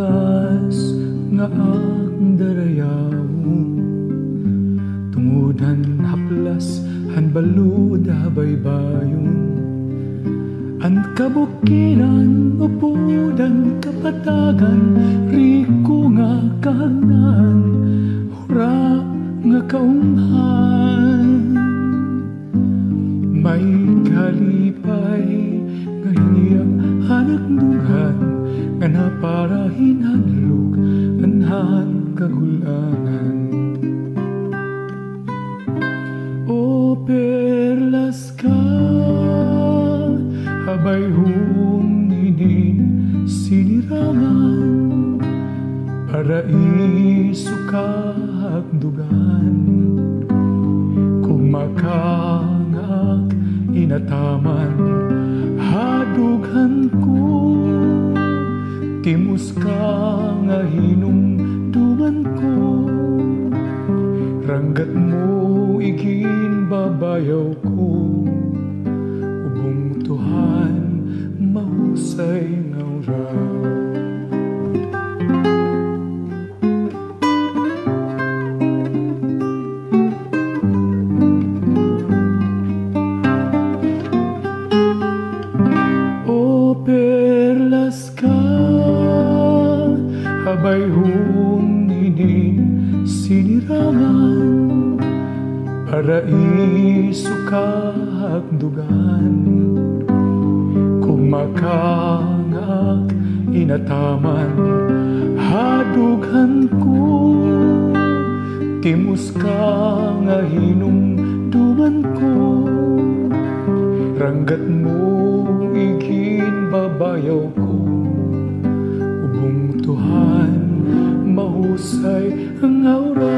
lawas nga ang darayawon, tungudan haplas han balud baybayon, an kabukilan upudan kapatagan, riko nga kagnan, hura nga kaunghan. May kalipay nga hiniyak hanagduhan, nga napara hinadlog anhan kagulangan. O perlas ka, habay huminin sinirangan, paraiso kahagdugan, kumakangak inataman, hadughan ko, timus ka nga hinumduman ko, ranggat mo igin babayaw ko, ubong tuhan mahusay nga uraw. Perlas ka, habay huminin sinirangan, paraiso kahagdugan, kumakangak inataman, hadughan ko, timus ka nga hinumduman ko, ranggat mo igin babayaw ko, ubong tuhan mahusay ang aura.